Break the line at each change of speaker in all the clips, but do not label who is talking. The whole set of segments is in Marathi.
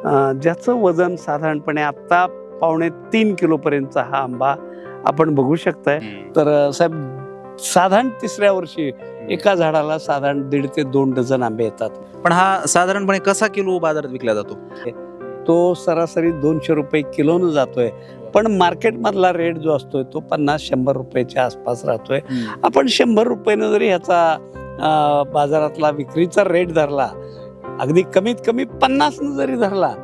ज्याचं वजन साधारणपणे आता 2.5 किलोपर्यंतचा हा आंबा आपण बघू शकताय. तर साहेब साधारण तिसऱ्या वर्षी एका झाडाला साधारण 1.5 ते 2 डझन आंबे येतात.
पण हा साधारणपणे कसा किलो बाजारात विकला जातो?
तो सरासरी 200 रुपये किलोनं जातोय, पण मार्केटमधला रेट जो असतोय तो 50-100 रुपयाच्या आसपास राहतोय. आपण 100 रुपयानं जरी ह्याचा बाजारातला विक्रीचा रेट धरला, अगदी कमीत कमी 50 जरी धरला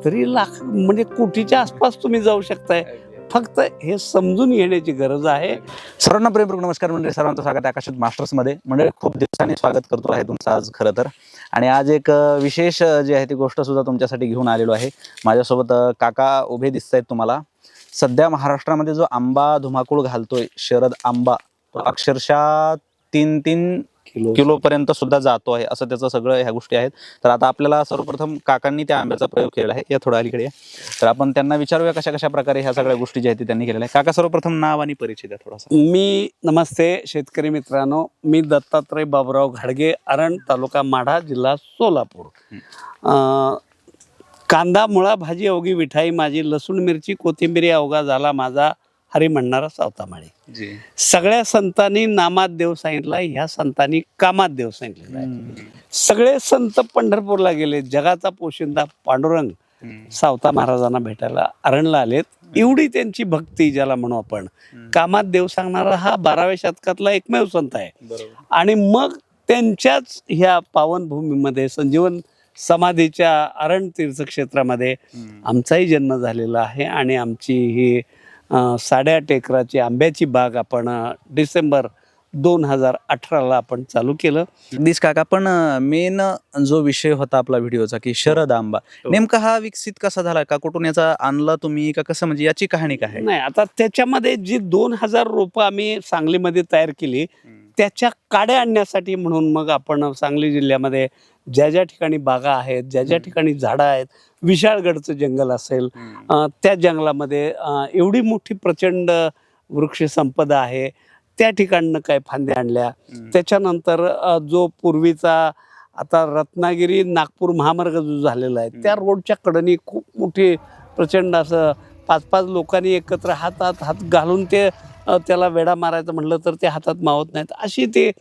तरी लाख म्हणजे कोटीच्या आसपास तुम्ही जाऊ शकताय. फक्त हे समजून घेण्याची गरज आहे.
सर्वांना प्रेमपूर्वक नमस्कार मंडळी, सर्वांचं स्वागत आहे आकाशात मास्टर्समध्ये. मंडळी खूप दिवसांनी स्वागत करतो आहे तुमचं आज खरं तर. आणि आज एक विशेष जी आहे ती गोष्ट सुद्धा तुमच्यासाठी घेऊन आलेलो आहे. माझ्यासोबत काका उभे दिसत आहेत तुम्हाला. सध्या महाराष्ट्रामध्ये जो आंबा धुमाकूळ घालतोय शरद आंबा, तो अक्षरशः 3-3 किलोपर्यंत सुद्धा जातो आहे, असं त्याचं सगळं ह्या गोष्टी आहेत. तर आता आपल्याला सर्वप्रथम काकांनी त्या आंब्याचा प्रयोग केलेला आहे, या थोडा अलीकडे. तर आपण त्यांना विचारूया कशा कशा प्रकारे ह्या सगळ्या गोष्टी ज्या आहेत त्यांनी केलेल्या आहे. काका सर्वप्रथम नाव आणि परिचय द्या थोडासा.
नमस्ते शेतकरी मित्रांनो, मी दत्तात्रय बाबुराव घाडगे, अरण, तालुका माढा, जिल्हा सोलापूर. कांदा मुळा भाजी अवघी विठाई माझी, लसूण मिरची कोथिंबिरी अवघा झाला माझा, हरी म्हणणारा सावतामाळी. सगळ्या संतांनी नामात देव सांगितला, ह्या संतांनी कामात देव सांगितलेला आहे. सगळे संत पंढरपूरला गेले, जगाचा पोशिंदा पांडुरंग सावता महाराजांना भेटायला अरणला आलेत. एवढी त्यांची भक्ती ज्याला म्हणू आपण. कामात देव सांगणारा हा 12व्या शतकातला एकमेव संत आहे. आणि मग त्यांच्याच ह्या पावनभूमीमध्ये संजीवन समाधीच्या अरण तीर्थक्षेत्रामध्ये आमचाही जन्म झालेला आहे. आणि आमची ही 8.5 एकराची आंब्याची बाग आपण डिसेंबर 2018ला आपण चालू केलं.
दिस काका, पण मेन जो विषय होता आपला व्हिडिओचा की शरद आंबा, नेमका हा विकसित कसा झाला? का कुठून याचा आणला तुम्ही, का कसं, म्हणजे याची कहाणी काय आहे?
नाही, आता त्याच्यामध्ये जी 2000 रोपं आम्ही सांगलीमध्ये तयार केली, त्याच्या काड्या आणण्यासाठी म्हणून मग आपण सांगली जिल्ह्यामध्ये ज्या ज्या ठिकाणी बागा आहेत, ज्या ज्या ठिकाणी झाडं आहेत, विशाळगडचं जंगल असेल, त्या जंगलामध्ये एवढी मोठी प्रचंड वृक्ष संपदा आहे, त्या ठिकाणनं काय फांद्या आणल्या. त्याच्यानंतर जो पूर्वीचा आता रत्नागिरी नागपूर महामार्ग जो झालेला आहे, त्या रोडच्या कडेने खूप मोठी प्रचंड असं 5-5 लोकांनी एकत्र हात घालून ते त्याला वेढा मारायचं म्हटलं तर ते हातात मावत नाहीत, अशी ते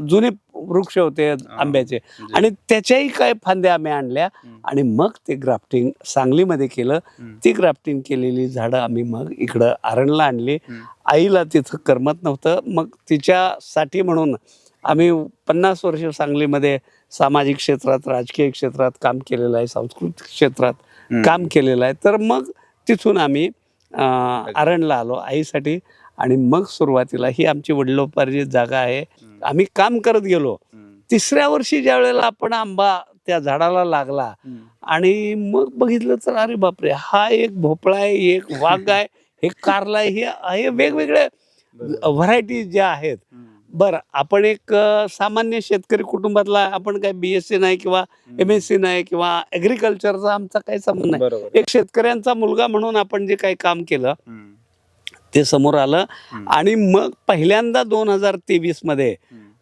जुने वृक्ष होते आंब्याचे. आणि त्याच्याही काय फांद्या आम्ही आणल्या आणि मग ते ग्राफ्टिंग सांगलीमध्ये केलं. ती ग्राफ्टिंग केलेली झाडं आम्ही मग इकडं आरणला आणली. आईला तिथं करमत नव्हतं, मग तिच्यासाठी म्हणून आम्ही 50 वर्ष सांगलीमध्ये सामाजिक क्षेत्रात, राजकीय क्षेत्रात काम केलेलं आहे, सांस्कृतिक क्षेत्रात काम केलेलं आहे. तर मग तिथून आम्ही आरणला आलो आईसाठी. आणि मग सुरुवातीला ही आमची वडिलोपार्जित जागा आहे. आम्ही काम करत गेलो. 3ऱ्या वर्षी ज्या वेळेला आपण आंबा त्या झाडाला लागला आणि मग बघितलं तर अरे बापरे, हा एक भोपळा आहे, एक वाघ आहे, हे कारला आहे, हे वेगवेगळे व्हरायटी ज्या आहेत. बरं, आपण एक सामान्य शेतकरी कुटुंबातला, आपण काय BSc नाही किंवा MSc नाही किंवा ॲग्रिकल्चरचा आमचा काही संबंध नाही. एक शेतकऱ्यांचा मुलगा म्हणून आपण जे काही काम केलं ते समोर आलं. आणि मग पहिल्यांदा 2023 मध्ये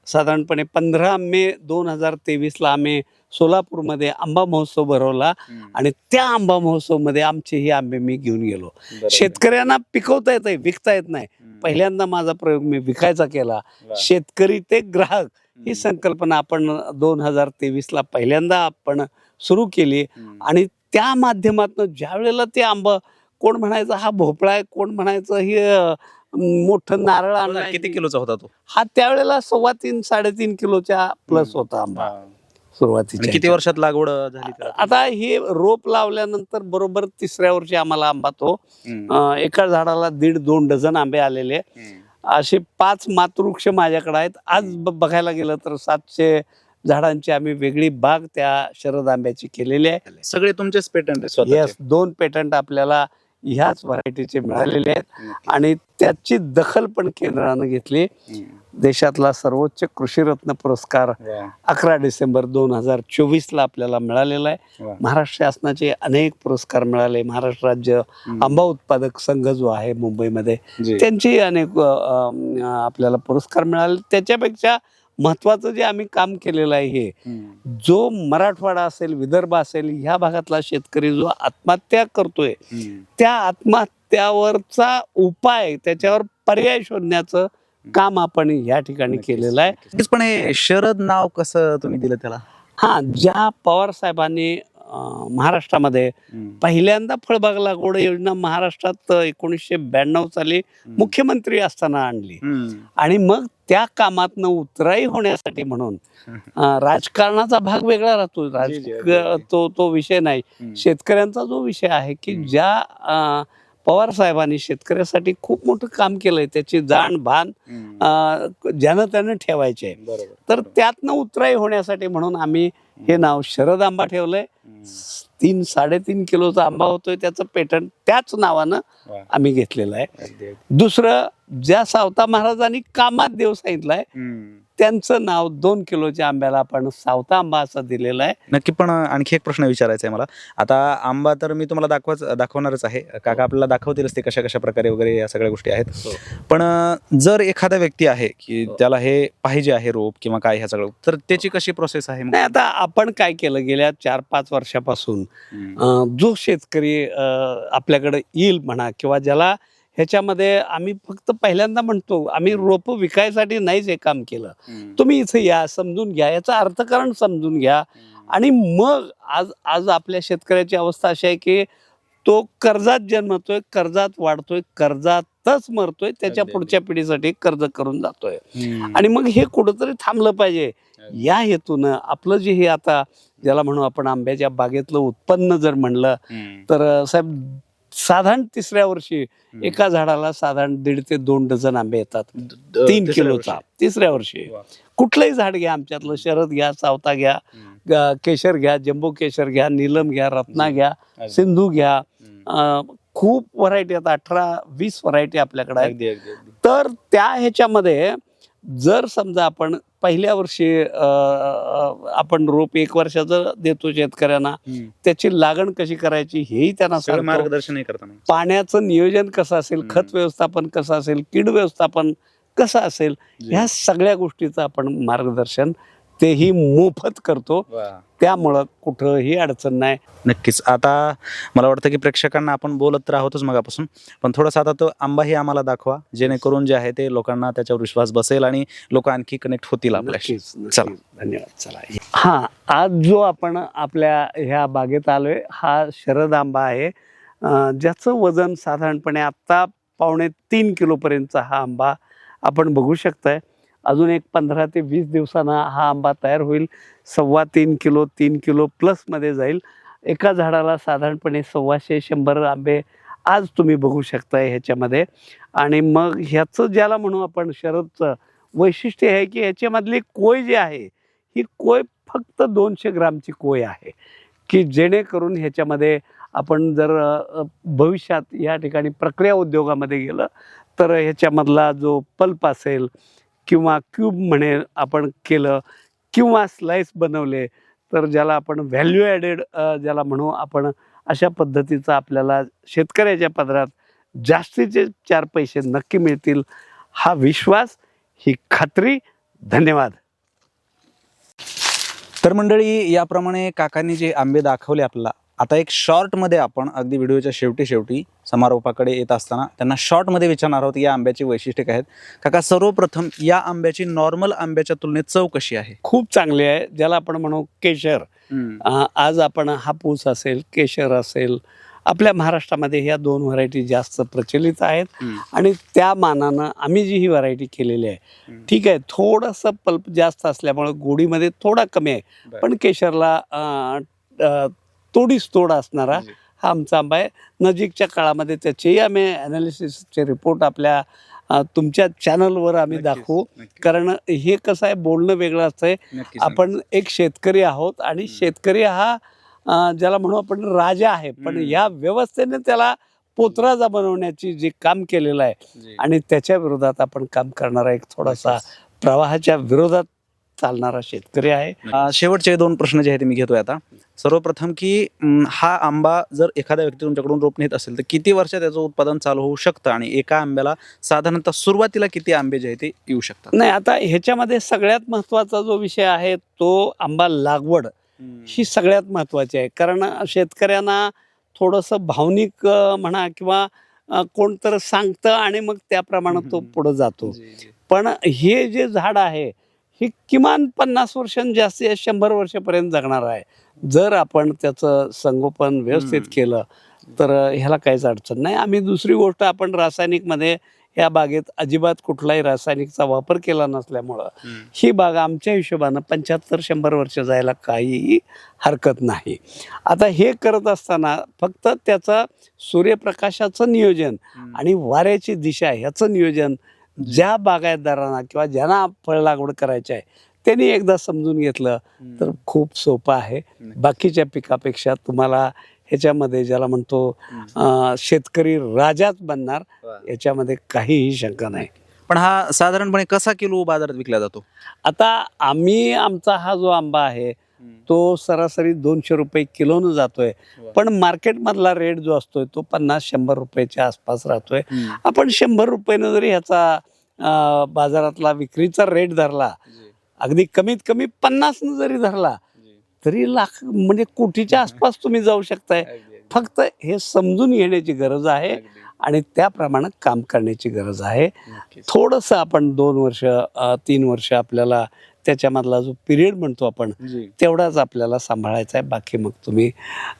साधारणपणे 15 मे 2023ला आम्ही सोलापूरमध्ये आंबा महोत्सव भरवला. आणि त्या आंबा महोत्सव मध्ये आमचे हे आंबे मी घेऊन गेलो. शेतकऱ्यांना पिकवता येत आहे, विकता येत नाही. पहिल्यांदा माझा प्रयोग मी विकायचा केला. शेतकरी ते ग्राहक ही संकल्पना आपण 2023ला पहिल्यांदा आपण सुरू केली. आणि त्या माध्यमातून ज्या वेळेला ते आंबा, कोण म्हणायचं हा भोपळा आहे, कोण म्हणायचं हे मोठं नारळ आणला.
किती किलोचा होता तो?
हा त्यावेळेला 3.25-3.5 किलोच्या प्लस होता आंबा सुरुवातीच्या.
किती वर्षात लागवड झाली?
आता हे रोप लावल्यानंतर बरोबर 3ऱ्या वर्षी आम्हाला आंबा तो एका झाडाला 1.5-2 डझन आंबे आलेले. असे 5 मातृवृक्ष माझ्याकडे आहेत. आज बघायला गेलं तर 700 झाडांची आम्ही वेगळी बाग त्या शरद आंब्याची केलेली आहे.
सगळे तुमचेच पेटंट आहेत?
येस, 2 पेटंट आपल्याला ह्याच व्हरायटीचे मिळालेले आहेत. आणि त्याची दखल पण केंद्रानं घेतली. देशातला सर्वोच्च कृषीरत्न पुरस्कार 11 डिसेंबर 2024ला आपल्याला मिळालेला आहे. महाराष्ट्र शासनाचे अनेक पुरस्कार मिळाले. महाराष्ट्र राज्य आंबा उत्पादक संघ जो आहे मुंबईमध्ये, त्यांचे अनेक आपल्याला पुरस्कार मिळाले. त्याच्यापेक्षा महत्वाचं जे आम्ही काम केलेलं आहे हे जो मराठवाडा असेल, विदर्भ असेल, ह्या भागातला शेतकरी जो आत्महत्या करतोय त्या आत्महत्यावरचा उपाय, त्याच्यावर पर्याय शोधण्याचं काम आपण या ठिकाणी केलेलं आहे.
नक्कीच. पण हे शरद नाव कसं तुम्ही दिलं त्याला?
हा, ज्या पवार साहेबांनी महाराष्ट्रामध्ये पहिल्यांदा फळबाग लागवड योजना महाराष्ट्रात 1992 साली मुख्यमंत्री असताना आणली आणि मग त्या कामातनं उतराई होण्यासाठी म्हणून राजकारणाचा भाग वेगळा राहतो, तो विषय नाही. शेतकऱ्यांचा जो विषय आहे की ज्या पवार साहेबांनी शेतकऱ्यासाठी खूप मोठं काम केलंय, त्याची जाण भान ज्यानं त्यानं ठेवायचे, तर त्यातनं उतराई होण्यासाठी म्हणून आम्ही हे नाव शरद आंबा ठेवलंय. 3-3.5 किलोचा आंबा होतोय, त्याचं पेटंट त्याच नावानं आम्ही घेतलेलं आहे. दुसरं, ज्या सावता महाराजांनी कामात देव सांगितलंय त्यांचं नाव 2 किलोच्या आंब्याला आपण सावता आंबा असं दिलेलं आहे.
नक्की. पण आणखी एक प्रश्न विचारायचा आहे मला. आता आंबा तर मी तुम्हाला दाखवणारच आहे, काका आपल्याला दाखवतीलच ते कशा कशा प्रकारे वगैरे या सगळ्या गोष्टी आहेत. पण जर एखादा व्यक्ती आहे की त्याला हे पाहिजे आहे रोप किंवा काय ह्या सगळं, तर त्याची कशी प्रोसेस आहे?
नाही, आता आपण काय केलं, गेल्या 4-5 वर्षापासून जो शेतकरी आपल्याकडे येईल म्हणा, किंवा ज्याला ह्याच्यामध्ये आम्ही फक्त पहिल्यांदा म्हणतो, आम्ही रोप विकायसाठी नाहीच हे काम केलं. तुम्ही इथे या, समजून घ्या, याचा अर्थकारण समजून घ्या, आणि मग आज आपल्या शेतकऱ्याची अवस्था अशी आहे की तो कर्जात जन्मतोय, कर्जात वाढतोय, कर्जातच मरतोय, त्याच्या पुढच्या पिढीसाठी कर्ज करून जातोय. आणि मग हे कुठंतरी थांबलं पाहिजे. या हेतूनं आपलं जे हे आता ज्याला म्हणू आपण आंब्याच्या बागेतलं उत्पन्न जर म्हणलं तर साहेब, साधारण 3ऱ्या वर्षी एका झाडाला साधारण 1.5 ते 2 डझन आंबे येतात. 3 किलोचा 3ऱ्या वर्षी. कुठलंही झाड घ्या, आमच्यातलं शरद घ्या, सावता घ्या, केशर घ्या, जम्बो केशर घ्या, नीलम घ्या, रत्ना घ्या, सिंधू घ्या, खूप व्हरायटी आहेत, 18-20 व्हरायटी आपल्याकडे आहेत. तर त्या ह्याच्यामध्ये जर समजा आपण पहिल्या वर्षी आपण रोप 1 वर्षाचं देतो शेतकऱ्यांना, त्याची लागण कशी करायची हेही त्यांना सांगतो,
मार्गदर्शन करताना
पाण्याचं नियोजन कसं असेल, खत व्यवस्थापन कसं असेल, कीड व्यवस्थापन कसं असेल, ह्या सगळ्या गोष्टीचं आपण मार्गदर्शन तेही मोफत करतो. त्यामुळं कुठंही अडचण नाही.
नक्कीच. आता मला वाटतं की प्रेक्षकांना आपण बोलत तर आहोतच मगापासून, पण थोडासा आता तो आंबाही आम्हाला दाखवा, जेणेकरून जे आहे ते लोकांना त्याच्यावर विश्वास बसेल आणि लोक आणखी कनेक्ट होतील आपल्याशी. चला,
धन्यवाद. चला. हा, आज जो आपण आपल्या ह्या बागेत आलोय हा शरद आंबा आहे, ज्याचं वजन साधारणपणे आत्ता 2.25 किलोपर्यंतचा हा आंबा आपण बघू शकताय. अजून एक 15 ते 20 दिवसांना हा आंबा तयार होईल. 3.25 किलो 3 किलो प्लसमध्ये जाईल. एका झाडाला साधारणपणे 150-100 आंबे आज तुम्ही बघू शकताय ह्याच्यामध्ये. आणि मग ह्याचं ज्याला म्हणू आपण शरदचं वैशिष्ट्य आहे की ह्याच्यामधली कोय जी आहे ही कोय फक्त 200 ग्रामची कोय आहे, की जेणेकरून ह्याच्यामध्ये आपण जर भविष्यात या ठिकाणी प्रक्रिया उद्योगामध्ये गेलं तर ह्याच्यामधला जो पल्प असेल किंवा क्यूब म्हणे आपण केलं किंवा स्लाइस बनवले तर ज्याला आपण व्हॅल्यू ॲडेड ज्याला म्हणू आपण, अशा पद्धतीचं आपल्याला शेतकऱ्याच्या पदरात जास्तीचे 4 पैसे नक्की मिळतील. हा विश्वास, ही खात्री. धन्यवाद.
तर मंडळी, याप्रमाणे काकांनी जे आंबे दाखवले आपल्याला, आता एक शॉर्टमध्ये आपण अगदी व्हिडिओच्या शेवटी समारोपाकडे येत असताना त्यांना शॉर्टमध्ये विचारणार आहोत या आंब्याची वैशिष्ट्ये काय आहेत. काका, सर्वप्रथम या आंब्याची नॉर्मल आंब्याच्या तुलनेत चव कशी आहे?
खूप चांगली आहे. ज्याला आपण म्हणू केशर, आज आपण हापूस असेल, केशर असेल, आपल्या महाराष्ट्रामध्ये ह्या 2 व्हरायटी जास्त प्रचलित आहेत आणि त्या मानानं आम्ही जी ही व्हरायटी केलेली आहे, ठीक आहे, थोडंसं पल्प जास्त असल्यामुळे गोडीमध्ये थोडा कमी आहे, पण केशरला तोडीस तोड असणारा हा आमचा आंबा आहे. नजीकच्या काळामध्ये त्याचेही आम्ही ॲनालिसिसचे रिपोर्ट आपल्या तुमच्या चॅनलवर आम्ही दाखवू. कारण हे कसं आहे, बोलणं वेगळं असतंय. आपण एक शेतकरी आहोत आणि शेतकरी हा ज्याला म्हणू आपण राजा आहे, पण या व्यवस्थेने त्याला पोतराजा बनवण्याची जे काम केलेलं आहे आणि त्याच्या विरोधात आपण काम करणारा एक थोडासा प्रवाहाच्या विरोधात चालणारा शेतकरी आहे.
शेवटचे 2 प्रश्न जे आहेत ते मी घेतोय आता. सर्वप्रथम की हा आंबा जर एखाद्या व्यक्ती तुमच्याकडून रोप नेत असेल तर किती वर्षात त्याचं उत्पादन चालू होऊ शकतं आणि एका आंब्याला साधारणतः सुरुवातीला किती आंबे जे आहेत ते येऊ शकतात?
नाही, आता ह्याच्यामध्ये सगळ्यात महत्त्वाचा जो विषय आहे तो आंबा लागवड ही सगळ्यात महत्त्वाची आहे. कारण शेतकऱ्यांना थोडंसं भावनिक म्हणा किंवा कोणतरी सांगतं आणि मग त्याप्रमाणे तो पुढे जातो. पण हे जे झाड आहे हे किमान 50 वर्षांनी जास्तीत जास्त 100 वर्षापर्यंत जगणार आहे. जर आपण त्याचं संगोपन व्यवस्थित केलं तर ह्याला काहीच अडचण नाही. आम्ही दुसरी गोष्ट, आपण रासायनिकमध्ये या बागेत अजिबात कुठलाही रासायनिकचा वापर केला नसल्यामुळं ही बाग आमच्या हिशोबानं 75-100 वर्ष जायला काहीही हरकत नाही. आता हे करत असताना फक्त त्याचं सूर्यप्रकाशाचं नियोजन आणि वाऱ्याची दिशा ह्याचं नियोजन ज्या बागायतदारांना किंवा ज्यांना फळ लागवड करायची आहे त्यांनी एकदा समजून घेतलं तर खूप सोपं आहे. बाकीच्या पिकापेक्षा तुम्हाला ह्याच्यामध्ये ज्याला म्हणतो शेतकरी राजाच बनणार, याच्यामध्ये काहीही शंका नाही.
पण हा साधारणपणे कसा किलो बाजारात विकला जातो?
आता आमचा हा जो आंबा आहे तो सरासरी 200 रुपये किलोनं जातोय. पण मार्केटमधला रेट जो असतोय तो 50-100 रुपयाच्या आसपास राहतोय. आपण 100 रुपयानं जरी ह्याचा बाजारातला विक्रीचा रेट धरला, अगदी कमीत कमी 50 जरी धरला तरी लाख म्हणजे कोटीच्या आसपास तुम्ही जाऊ शकताय. फक्त हे समजून घेण्याची गरज आहे आणि त्याप्रमाणे काम करण्याची गरज आहे. थोडंसं आपण 2 वर्ष 3 वर्ष आपल्याला त्याच्यामधला जो पिरियड म्हणतो आपण तेवढाच आपल्याला सांभाळायचा आहे. बाकी मग तुम्ही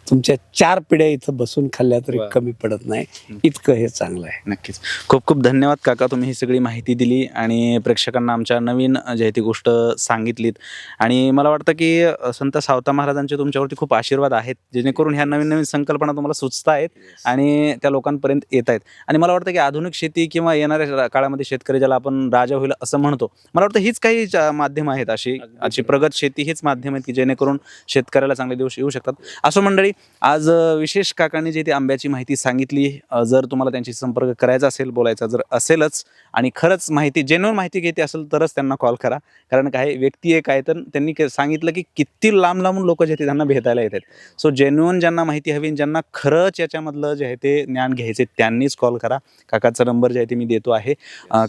तुमच्या 4 पिढ्या इथं बसून खाल्ल्या तरी कमी पडत नाही, इतकं हे चांगलं आहे.
नक्कीच. खूप खूप धन्यवाद काका, तुम्ही ही सगळी माहिती दिली आणि प्रेक्षकांना आमच्या नवीन जी आहे ती गोष्ट सांगितलीत. आणि मला वाटतं की संत सावता महाराजांचे तुमच्यावरती खूप आशीर्वाद आहेत, जेणेकरून ह्या नवीन नवीन संकल्पना तुम्हाला सुचत आहेत आणि त्या लोकांपर्यंत येत आहेत. आणि मला वाटतं की आधुनिक शेती किंवा येणाऱ्या काळामध्ये शेतकरी ज्याला आपण राजा होईल असं म्हणतो, मला वाटतं हीच काही माध्यम आहेत अशी प्रगत शेती हेच माध्यम आहेत की जेणेकरून शेतकऱ्याला चांगले दिवस येऊ शकतात. असो मंडळी, आज विशेष काकांनी जे ती आंब्याची माहिती सांगितली. जर तुम्हाला त्यांची संपर्क करायचा असेल, बोलायचा जर असेलच आणि खरंच माहिती जेन्युइन माहिती घेते असेल तरच त्यांना कॉल करा. कारण काही व्यक्ती एक आहे तर त्यांनी सांगितलं की किती लांब लांबून लोक जे ते त्यांना भेटायला येतात. सो जेन्युइन ज्यांना माहिती हवी, ज्यांना खरंच याच्यामधलं जे आहे ते ज्ञान घ्यायचे त्यांनीच कॉल करा. काकाचा नंबर जे आहे ते मी देतो आहे.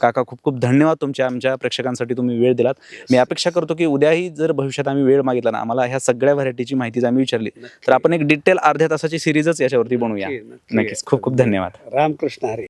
काका खूप खूप धन्यवाद, आमच्या प्रेक्षकांसाठी तुम्ही वेळ दिलात. मी अपेक्षा करतो की उद्याही जर भविष्यात आम्ही वेळ मागितला ना, आम्हाला ह्या सगळ्या व्हरायटीची माहिती आम्ही विचारली तर आपण एक डिटेल अर्ध्या तासाची सिरीजच याच्यावरती बनवूया. नक्कीच. खूप खूप धन्यवाद.
रामकृष्ण हरी.